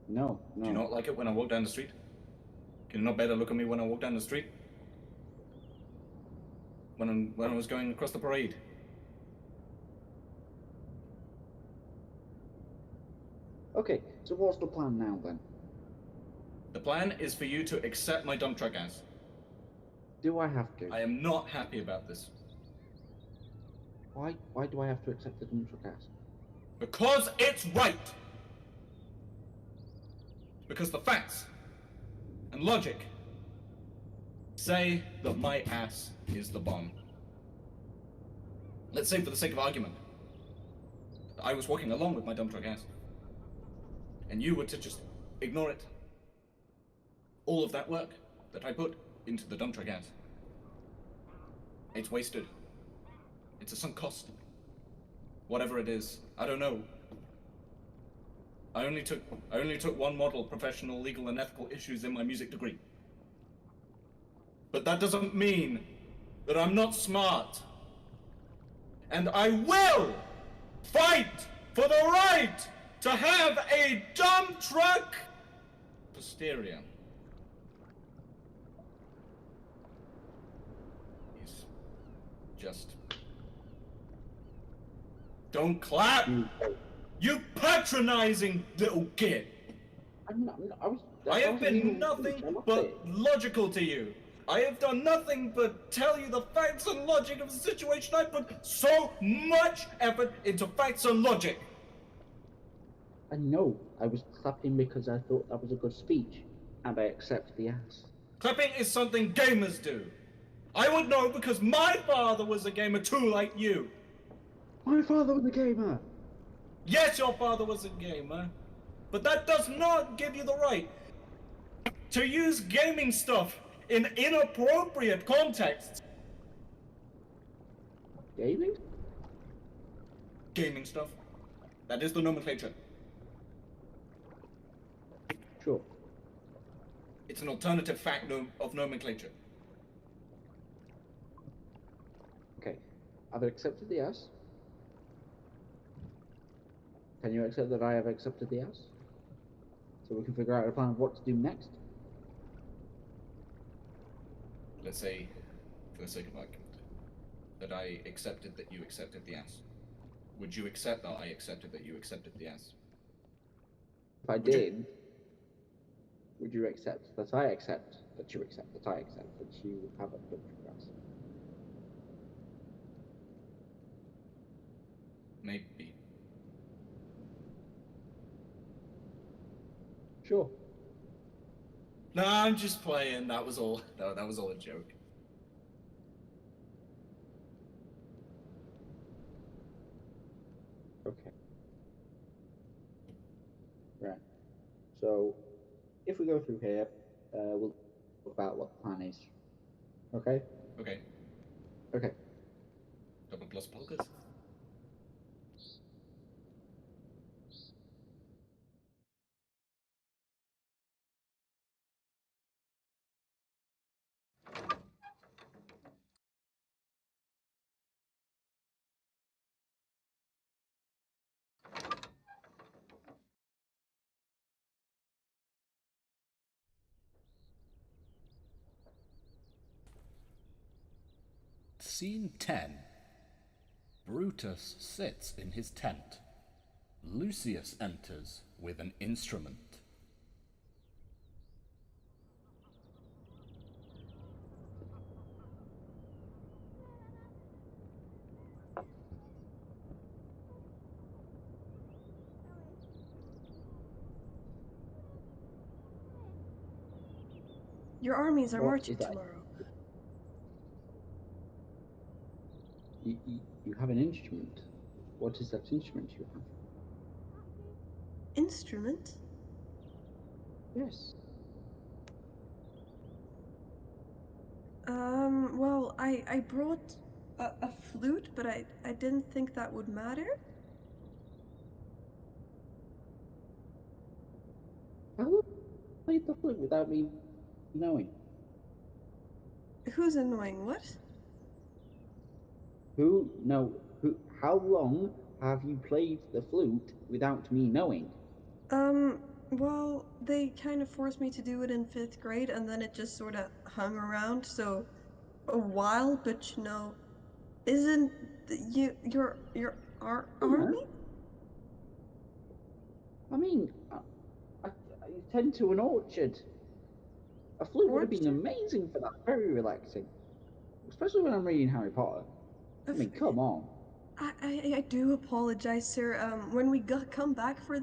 No. Do you not like it when I walk down the street? Can you not bear to look at me when I walk down the street? When I was going across the parade? Okay, so what's the plan now then? The plan is for you to accept my dump truck ass. Do I have to? I am not happy about this. Why do I have to accept the dump truck ass? Because it's right! Because the facts and logic say that my ass is the bomb. Let's say, for the sake of argument, that I was walking along with my dump truck ass, and you were to just ignore it. All of that work that I put into the dump truck ass, it's wasted. It's a sunk cost. Whatever it is, I don't know. I only took one model, professional, legal, and ethical issues in my music degree. But that doesn't mean that I'm not smart. And I will fight for the right to have a dump truck posterior. He's just... Don't clap! You patronizing little kid! I'm not, I have been nothing but logical to you. I have done nothing but tell you the facts and logic of the situation. I put so much effort into facts and logic. I know. I was clapping because I thought that was a good speech, and I accept the ass. Clapping is something gamers do. I would know because my father was a gamer too, like you. My father was a gamer! Yes, your father was a gamer, but that does not give you the right to use gaming stuff in inappropriate contexts. Gaming? Gaming stuff. That is the nomenclature. Sure. It's an alternative fact of nomenclature. Okay. I've accepted the ass. Can you accept that I have accepted the ass? So we can figure out a plan of what to do next? Let's say, for the sake of argument, that I accepted that you accepted the ass. Would you accept that I accepted that you accepted the ass? If I did, would you accept that I accept that you accept that I accept that you have a good ass? Maybe. Sure. No, I'm just playing. That was all. No, that was all a joke. Okay. Right. So, if we go through here, we'll talk about what the plan is. Okay? Okay. Okay. Double plus polkas. Scene 10. Brutus sits in his tent. Lucius enters with an instrument. Your armies are What marching is that? tomorrow. You have an instrument. What is that instrument you have? Instrument? Yes. Well, I brought a flute, but I didn't think that would matter. How will you play the flute without me knowing? Who's annoying? What? Who? No. Who? How long have you played the flute without me knowing? Well, they kind of forced me to do it in 5th grade, and then it just sort of hung around, so a while, but you know, isn't your Huh? army? I mean, I tend to an orchard. A flute would have been Orchard? amazing for that. Very relaxing, especially when I'm reading Harry Potter. I mean, come on. I do apologize, sir. When we come back from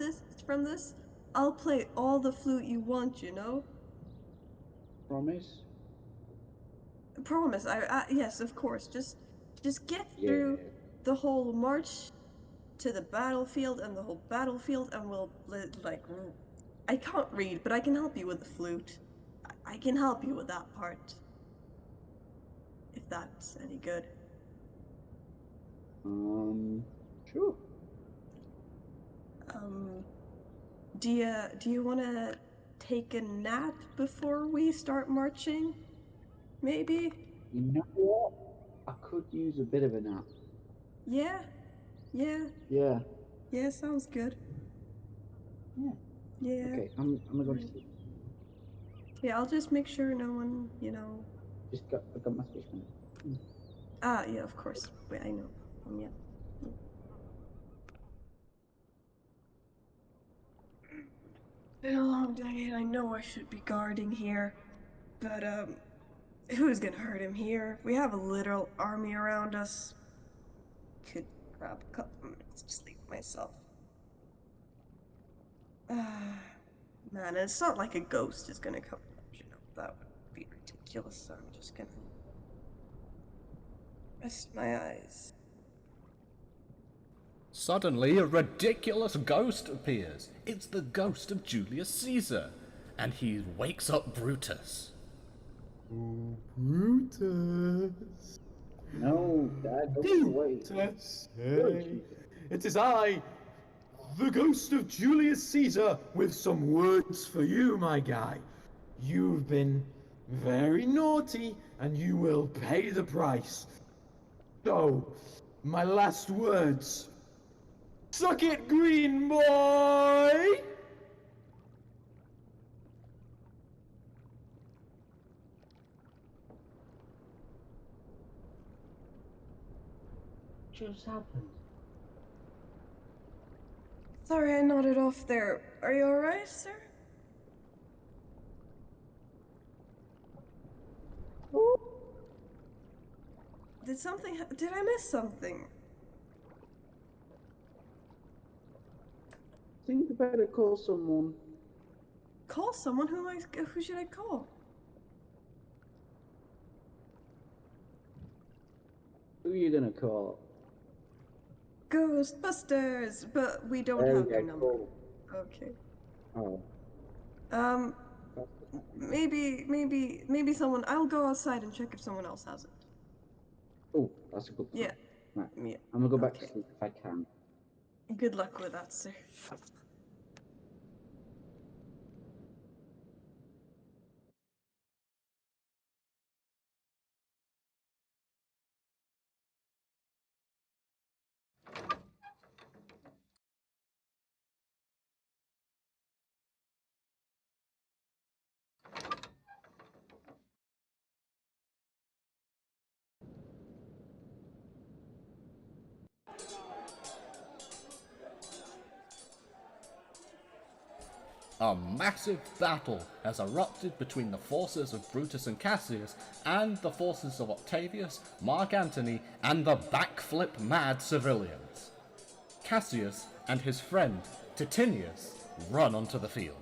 this, I'll play all the flute you want, you know? Promise? Promise. Yes, of course. Just get Yeah. through the whole march to the battlefield and the whole battlefield, and we'll like. I can't read, but I can help you with the flute. I can help you with that part, if that's any good. Sure. Um, do you want to take a nap before we start marching? Maybe? You know what? I could use a bit of a nap. Yeah? Yeah? Yeah. Yeah, sounds good. Yeah. Yeah. Okay. I'm going to sleep. Yeah, I'll just make sure no one, you know. I got my speech man. Ah, yeah, of course. Wait, I know. Yeah. Been a long day, and I know I should be guarding here, but Who's gonna hurt him here? We have a literal army around us. Could grab a couple minutes to sleep myself. Man, it's not like a ghost is gonna come. You know, that would be ridiculous, so I'm just gonna rest my eyes. Suddenly, a ridiculous ghost appears. It's the ghost of Julius Caesar, and he wakes up Brutus. Oh, Brutus. No, Dad, don't wait. Brutus. Hey, it is I, the ghost of Julius Caesar, with some words for you, my guy. You've been very naughty, and you will pay the price. So, my last words. Suck it, green boy! Just happened. Sorry I nodded off there. Are you alright, sir? Did I miss something? I think you better call someone. Call someone? Who should I call? Who are you gonna call? Ghostbusters! But we don't There have we their go, number. call. Okay. Oh. Maybe someone. I'll go outside and check if someone else has it. Oh, that's a good plan. Yeah. Right. Yeah. I'm gonna go back Okay. to sleep if I can. Good luck with that, sir. A massive battle has erupted between the forces of Brutus and Cassius and the forces of Octavius, Mark Antony, and the backflip mad civilians. Cassius and his friend Titinius run onto the field.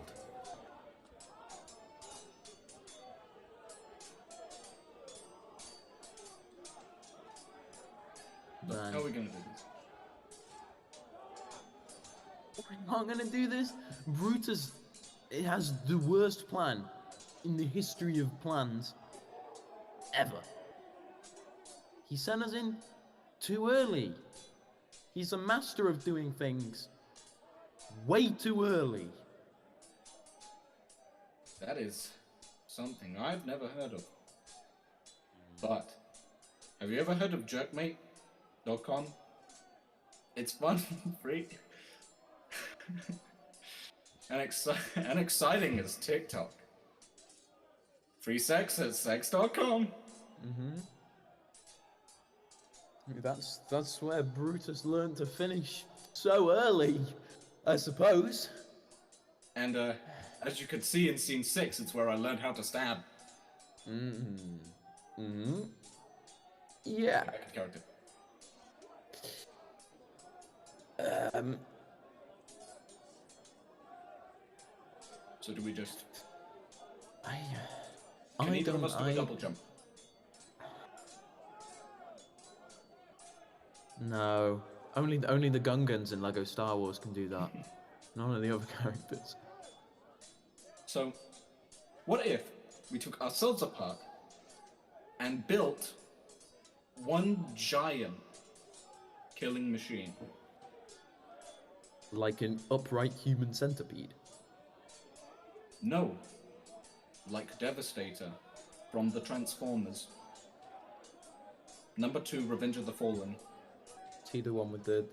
Man. How are we gonna do this? I'm not gonna do this. Brutus, it has the worst plan in the history of plans ever. He sent us in too early. He's a master of doing things way too early. That is something I've never heard of. But have you ever heard of jerkmate.com? It's fun, free, and exciting as TikTok. Free sex at sex.com. That's where Brutus learned to finish so early, I suppose. And as you could see in scene 6, it's where I learned how to stab. Yeah. Back in character. So do we just... Can either of us do a double jump? No. Only the Gungans in Lego Star Wars can do that. None of the other characters. So, what if we took ourselves apart and built one giant killing machine? Like an upright human centipede. No, like Devastator from the Transformers. Number 2, Revenge of the Fallen. Is he the one with the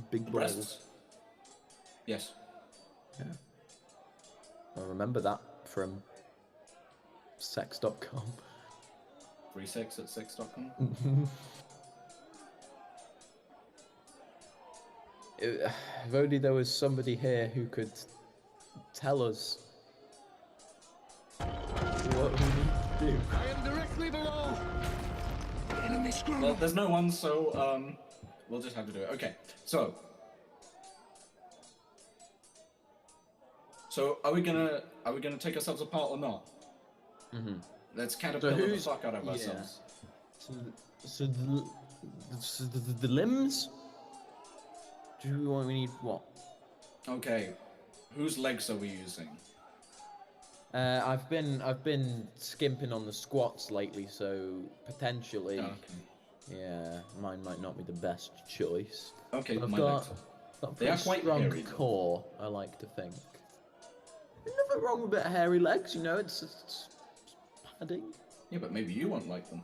big The balls? breasts. Yes. Yeah. I remember that from sex.com. Free sex at sex.com. If only there was somebody here who could tell us what we need do. I am directly below. Enemy scrum. Well, there's no one, so we'll just have to do it. Okay, so are we gonna take ourselves apart or not? Mm-hmm. Let's caterpillar the fuck out of yeah. ourselves. So the limbs? We need what? Okay, whose legs are we using? I've been skimping on the squats lately, so potentially, yeah, mine might not be the best choice. Okay, But I've my got legs. a They are pretty quite strong hairy, though. core, I like to think. There's nothing wrong with a bit of hairy legs, you know. It's padding. Yeah, but maybe you won't like them.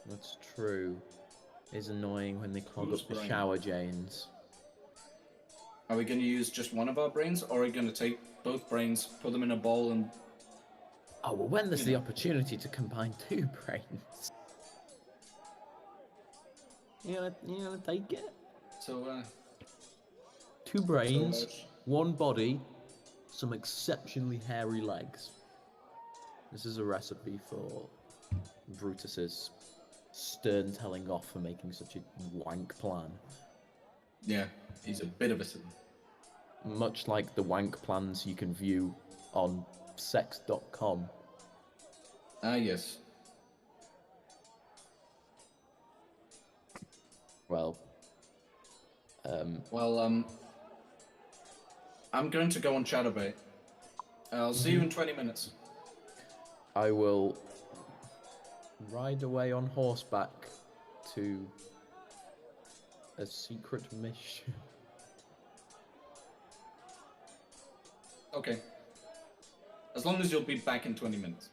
That's true. It's annoying when they clog Whose up the brain? shower janes. Are we going to use just one of our brains, or are we going to take both brains, put them in a bowl, and... Oh, well, when there's the opportunity to combine two brains. You gonna take it? So, Two brains, one body, some exceptionally hairy legs. This is a recipe for Brutus's stern telling off for making such a wank plan. yeah, he's a bit of a sin. Much like the wank plans you can view on sex.com. Ah, yes. Well, I'm going to go on Chatterbait. I'll see you in 20 minutes. I will ride away on horseback to a secret mission. Okay. As long as you'll be back in 20 minutes.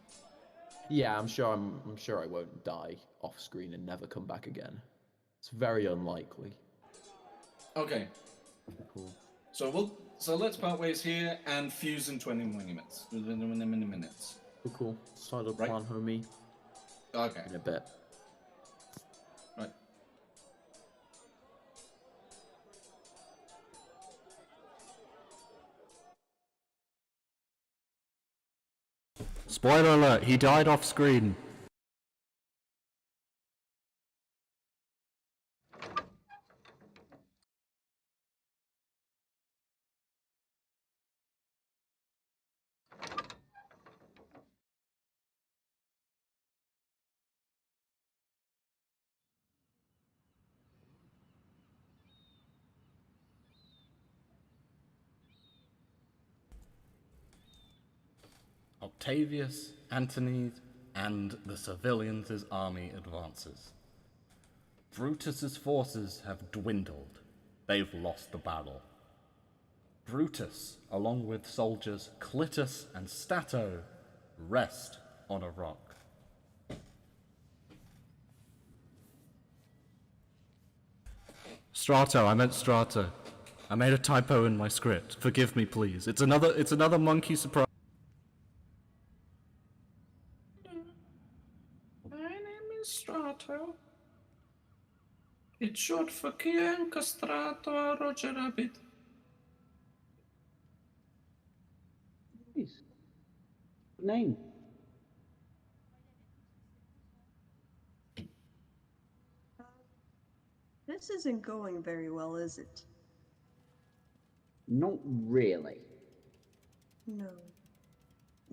Yeah, I'm sure I won't die off screen and never come back again. It's very unlikely. Okay. Cool. So let's part ways here and fuse in 20 minutes. Minutes. Cool. Start a Right. plan, homie. Okay. In a bit. Right. Spoiler alert, he died off screen. Octavius, Antony, and the civilians' army advances. Brutus's forces have dwindled. They've lost the battle. Brutus, along with soldiers Clitus and Stato, rest on a rock. Strato, I meant Strato. I made a typo in my script. Forgive me, please. It's another monkey surprise. My name is Strato. It's short for Kian Castrato Roger Rabbit. Nice. Good name. This isn't going very well, is it? Not really. No.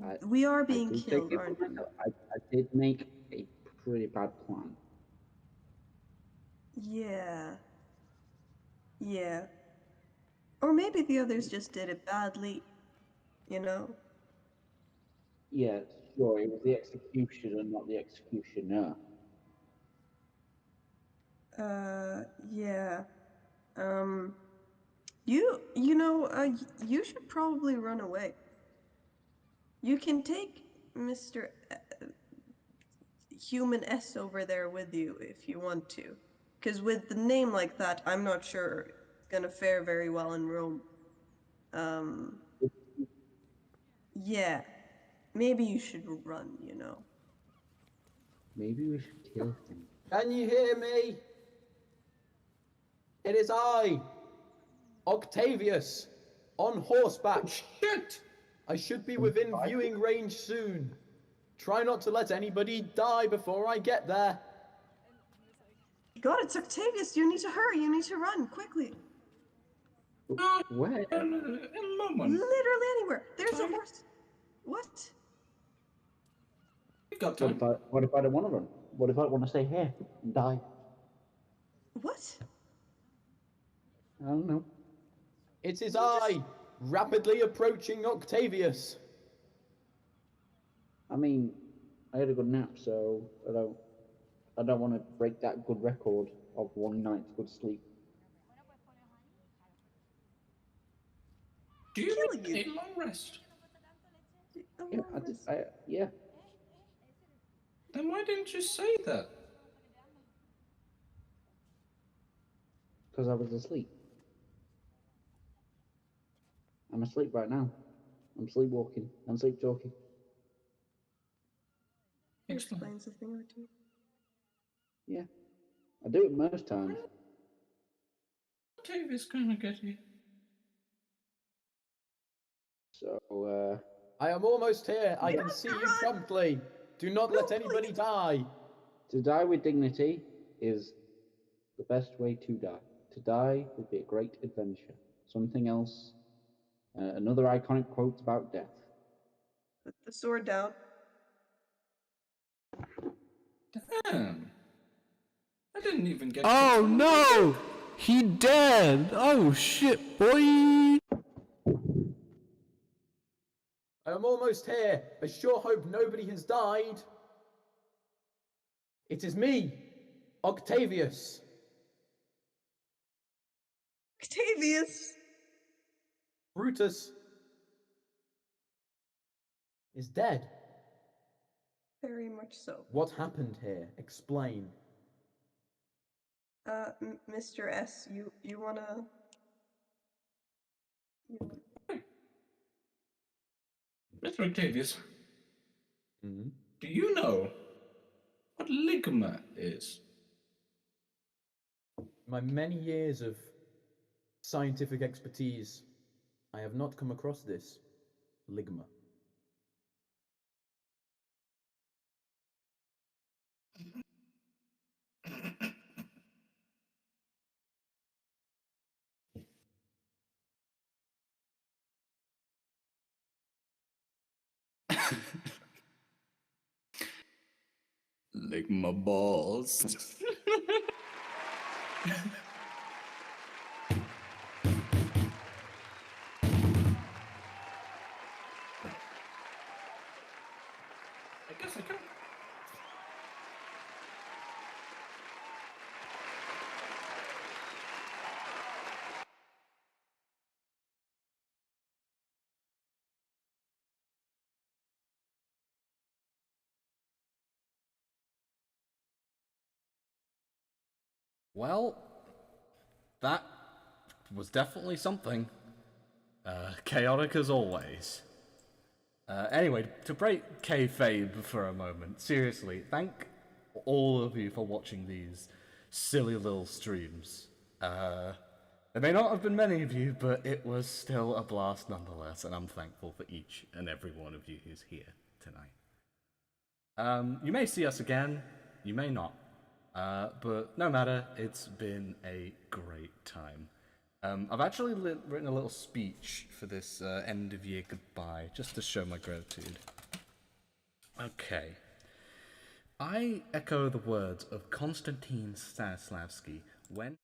I- We are I being do take killed, it for aren't we? myself. I did make a pretty bad plan. Yeah. Yeah. Or maybe the others just did it badly, you know? Yeah, sure. It was the executioner, not the executioner. Yeah. You should probably run away. You can take Mr. Human S over there with you if you want to. Because with the name like that, I'm not sure it's gonna fare very well in Rome. Yeah. Maybe you should run, you know. Maybe we should kill him. Can you hear me? It is I, Octavius, on horseback. Shit! I should be within viewing range soon. Try not to let anybody die before I get there. God, it's Octavius. You need to hurry. You need to run quickly. Where? In a moment. Literally anywhere. There's a horse. What? You've got What time. if I don't want to run? What if I want to stay here and die? What? I don't know. It is I, rapidly approaching Octavius. I mean, I had a good nap, so I don't want to break that good record of one night's good sleep. Do you Kill need you. a long rest? Yeah. Then why didn't you say that? Because I was asleep. I'm asleep right now. I'm sleepwalking. I'm sleep talking. It Excellent. explains a thing or two. Yeah. I do it most times. Octavius gonna get you. So, I am almost here. I can see you promptly. Do not let anybody die. to die with dignity is the best way to die. To die would be a great adventure. Something else. Another iconic quote about death. Put the sword down. Damn. I didn't even get Oh no! He dead! Oh shit, boy! I am almost here. I sure hope nobody has died. It is me, Octavius. Octavius! Brutus is dead. Very much so. What happened here? Explain. Mr. S, you wanna... Mr. Octavius, Mm-hmm. do you know what ligma is? My many years of scientific expertise, I have not come across this ligma. Ligma balls. I guess I can. Well, that was definitely something. Chaotic as always. Anyway, to break kayfabe for a moment, seriously, thank all of you for watching these silly little streams. There may not have been many of you, but it was still a blast nonetheless, and I'm thankful for each and every one of you who's here tonight. You may see us again, you may not, but no matter, it's been a great time. I've actually written a little speech for this end of year goodbye, just to show my gratitude. Okay. I echo the words of Konstantin Stanislavski when